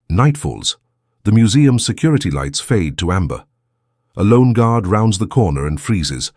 Night falls. The museum's security lights fade to amber. A lone guard rounds the corner and freezes.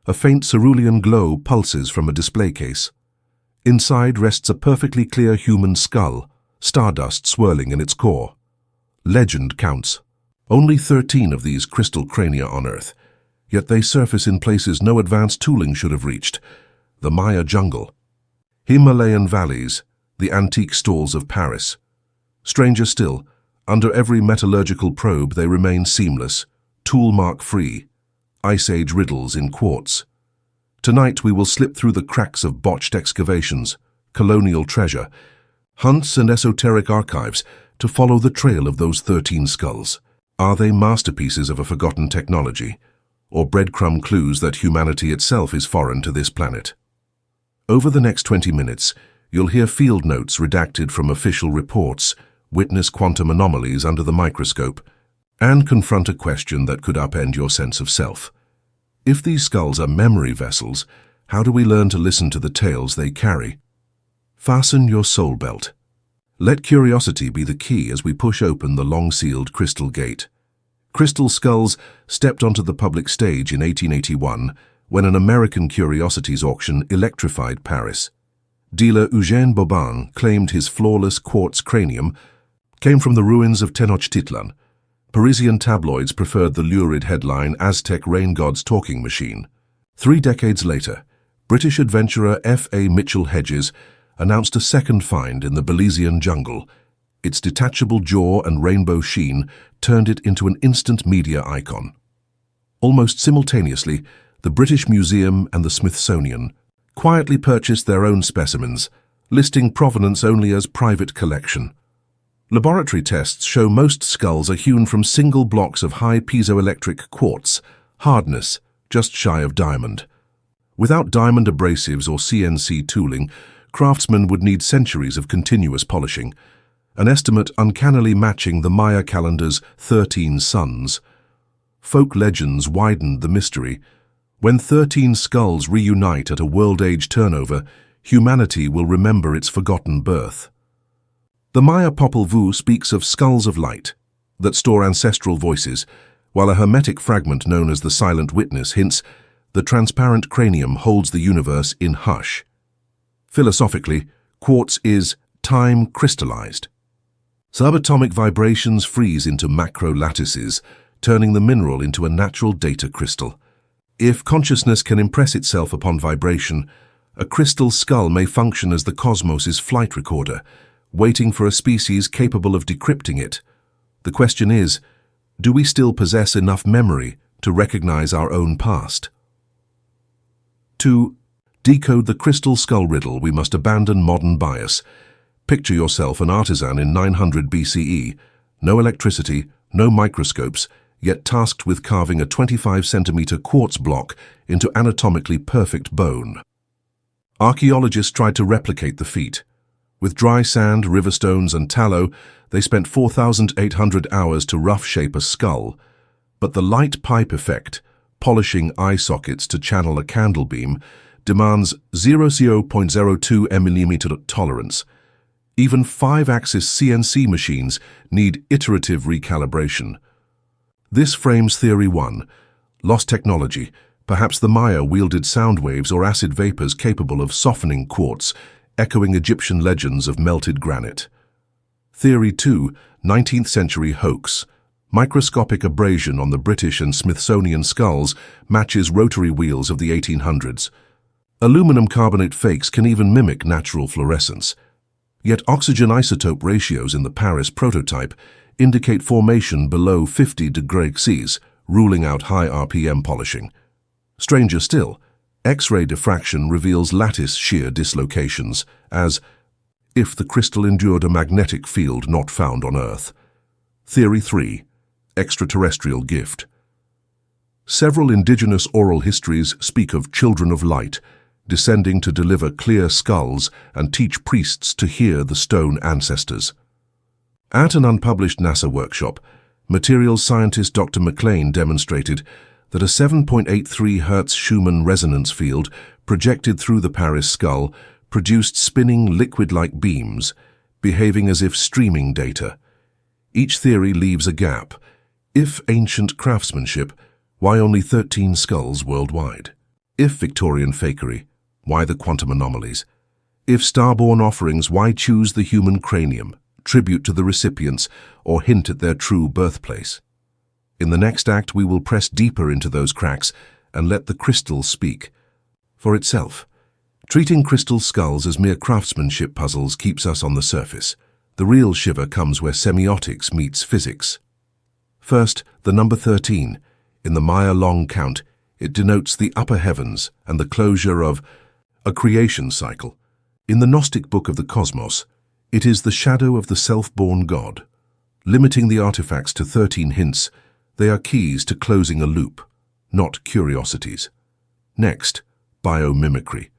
A faint cerulean glow pulses from a display case. Inside rests a perfectly clear human skull, stardust swirling in its core. Legend counts. Only 13 of these crystal crania on Earth, yet they surface in places no advanced tooling should have reached. The Maya jungle. Himalayan valleys, the antique stalls of Paris. Stranger still, under every metallurgical probe they remain seamless, tool-mark-free, Ice Age riddles in quartz. Tonight we will slip through the cracks of botched excavations, colonial treasure, hunts and esoteric archives to follow the trail of those 13 skulls. Are they masterpieces of a forgotten technology, or breadcrumb clues that humanity itself is foreign to this planet? Over the next 20 minutes, you'll hear field notes redacted from official reports, witness quantum anomalies under the microscope, and confront a question that could upend your sense of self. If these skulls are memory vessels, how do we learn to listen to the tales they carry? Fasten your soul belt. Let curiosity be the key as we push open the long-sealed crystal gate. Crystal skulls stepped onto the public stage in 1881 when an American curiosities auction electrified Paris. Dealer Eugène Bobin claimed his flawless quartz cranium came from the ruins of Tenochtitlan. Parisian tabloids preferred the lurid headline Aztec rain god's talking machine. 3 decades later, British adventurer F.A. Mitchell-Hedges announced a second find in the Belizean jungle. Its detachable jaw and rainbow sheen turned it into an instant media icon. Almost simultaneously, the British Museum and the Smithsonian quietly purchased their own specimens, listing provenance only as private collection. Laboratory tests show most skulls are hewn from single blocks of high piezoelectric quartz, hardness just shy of diamond. Without diamond abrasives or CNC tooling, craftsmen would need centuries of continuous polishing, an estimate uncannily matching the Maya calendar's 13 suns. Folk legends widened the mystery. When 13 skulls reunite at a world-age turnover, humanity will remember its forgotten birth. The Maya Popol Vuh speaks of skulls of light that store ancestral voices, while a hermetic fragment known as the Silent Witness hints the transparent cranium holds the universe in hush. Philosophically, quartz is time crystallized. Subatomic vibrations freeze into macro lattices, turning the mineral into a natural data crystal. If consciousness can impress itself upon vibration, a crystal skull may function as the cosmos's flight recorder, waiting for a species capable of decrypting it. The question is, do we still possess enough memory to recognize our own past? To decode the crystal skull riddle, we must abandon modern bias. Picture yourself an artisan in 900 BCE, no electricity, no microscopes, yet tasked with carving a 25-centimeter quartz block into anatomically perfect bone. Archaeologists tried to replicate the feat. With dry sand, river stones, and tallow, they spent 4,800 hours to rough shape a skull. But the light pipe effect, polishing eye sockets to channel a candle beam, demands 0.02 mm tolerance. Even 5-axis CNC machines need iterative recalibration. This frames Theory 1, lost technology. Perhaps the Maya wielded sound waves or acid vapors capable of softening quartz, echoing Egyptian legends of melted granite. Theory 2, 19th century hoax. Microscopic abrasion on the British and Smithsonian skulls matches rotary wheels of the 1800s. Aluminum carbonate fakes can even mimic natural fluorescence. Yet oxygen isotope ratios in the Paris prototype indicate formation below 50 degrees Celsius, ruling out high RPM polishing. Stranger still, X-ray diffraction reveals lattice shear dislocations, as if the crystal endured a magnetic field not found on Earth. Theory 3, extraterrestrial gift. Several indigenous oral histories speak of children of light, descending to deliver clear skulls and teach priests to hear the stone ancestors. At an unpublished NASA workshop, materials scientist Dr. McLean demonstrated that a 7.83 Hz Schumann resonance field projected through the Paris skull produced spinning liquid-like beams, behaving as if streaming data. Each theory leaves a gap. If ancient craftsmanship, why only 13 skulls worldwide? If Victorian fakery, why the quantum anomalies? If starborn offerings, why choose the human cranium, tribute to the recipients, or hint at their true birthplace? In the next act, we will press deeper into those cracks and let the crystal speak for itself. Treating crystal skulls as mere craftsmanship puzzles keeps us on the surface. The real shiver comes where semiotics meets physics. First, the number 13. In the Maya long count, it denotes the upper heavens and the closure of a creation cycle. In the Gnostic book of the cosmos, it is the shadow of the self-born God. Limiting the artifacts to 13 hints, they are keys to closing a loop, not curiosities. Next, biomimicry.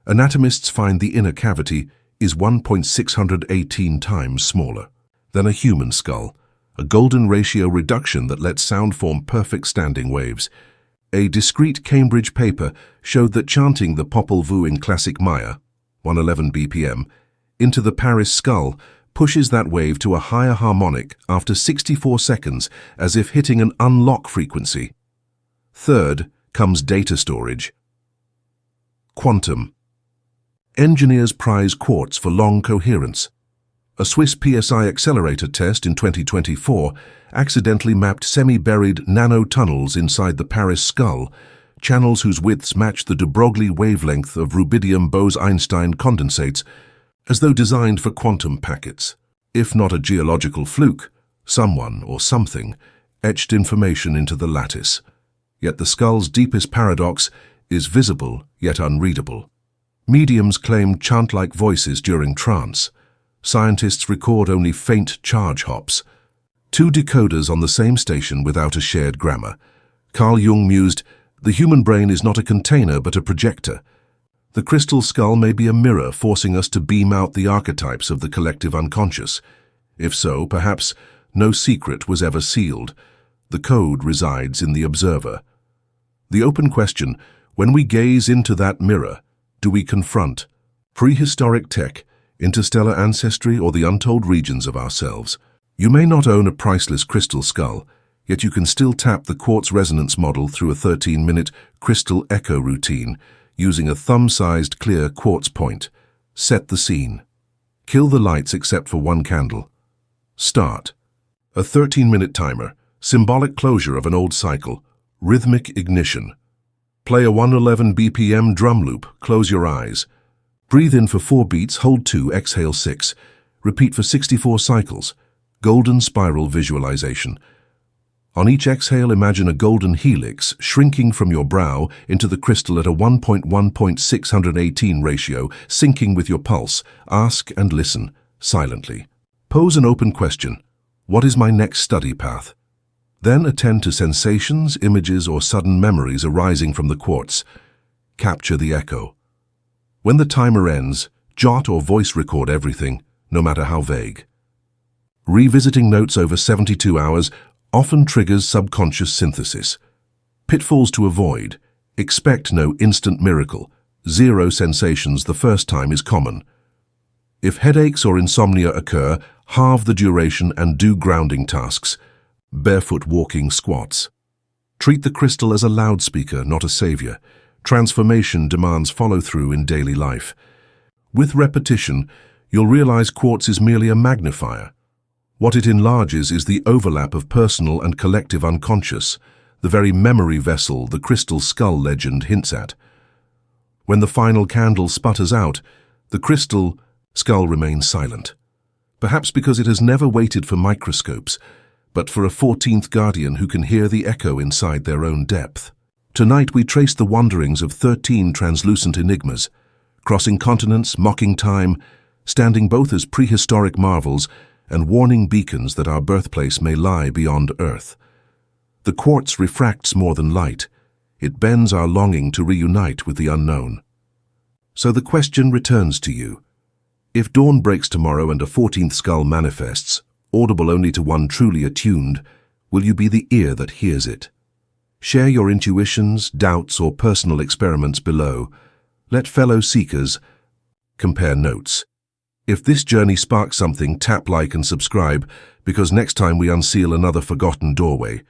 Anatomists find the inner cavity is 1.618 times smaller than a human skull, a golden ratio reduction that lets sound form perfect standing waves. A discrete Cambridge paper showed that chanting the Popol Vuh in classic Maya, 111 BPM, into the Paris skull pushes that wave to a higher harmonic after 64 seconds, as if hitting an unlock frequency. Third comes data storage. Quantum. Engineers prize quartz for long coherence. A Swiss PSI accelerator test in 2024 accidentally mapped semi-buried nanotunnels inside the Paris skull, channels whose widths match the de Broglie wavelength of rubidium Bose-Einstein condensates, as though designed for quantum packets. If not a geological fluke, someone or something etched information into the lattice. Yet the skull's deepest paradox is visible yet unreadable. Mediums claim chant-like voices during trance. Scientists record only faint charge hops. Two decoders on the same station without a shared grammar. Carl Jung mused, "The human brain is not a container but a projector." The crystal skull may be a mirror forcing us to beam out the archetypes of the collective unconscious. If so, perhaps no secret was ever sealed. The code resides in the observer. The open question, when we gaze into that mirror, do we confront prehistoric tech, interstellar ancestry, or the untold regions of ourselves? You may not own a priceless crystal skull, yet you can still tap the quartz resonance model through a 13-minute crystal echo routine, using a thumb-sized clear quartz point. Set the scene. Kill the lights except for one candle. Start. A 13-minute timer, symbolic closure of an old cycle, rhythmic ignition. Play a 111 BPM drum loop, close your eyes. Breathe in for 4 beats, hold 2, exhale 6. Repeat for 64 cycles. Golden spiral visualization. On each exhale, imagine a golden helix shrinking from your brow into the crystal at a 1.1.618 ratio, syncing with your pulse. Ask and listen, silently. Pose an open question. What is my next study path? Then attend to sensations, images, or sudden memories arising from the quartz. Capture the echo. When the timer ends, jot or voice record everything, no matter how vague. Revisiting notes over 72 hours often triggers subconscious synthesis. Pitfalls to avoid. Expect no instant miracle. 0 sensations the first time is common. If headaches or insomnia occur, halve the duration and do grounding tasks. Barefoot walking squats. Treat the crystal as a loudspeaker, not a savior. Transformation demands follow-through in daily life. With repetition, you'll realize quartz is merely a magnifier. What it enlarges is the overlap of personal and collective unconscious, the very memory vessel the crystal skull legend hints at. When the final candle sputters out, the crystal skull remains silent. Perhaps because it has never waited for microscopes, but for a 14th guardian who can hear the echo inside their own depth. Tonight we trace the wanderings of 13 translucent enigmas, crossing continents, mocking time, standing both as prehistoric marvels and warning beacons that our birthplace may lie beyond Earth. The quartz refracts more than light. It bends our longing to reunite with the unknown. So the question returns to you. If dawn breaks tomorrow and a 14th skull manifests, audible only to one truly attuned, will you be the ear that hears it? Share your intuitions, doubts, or personal experiments below. Let fellow seekers compare notes. If this journey sparks something, tap like and subscribe, because next time we unseal another forgotten doorway.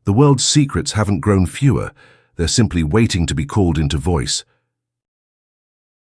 The world's secrets haven't grown fewer, they're simply waiting to be called into voice.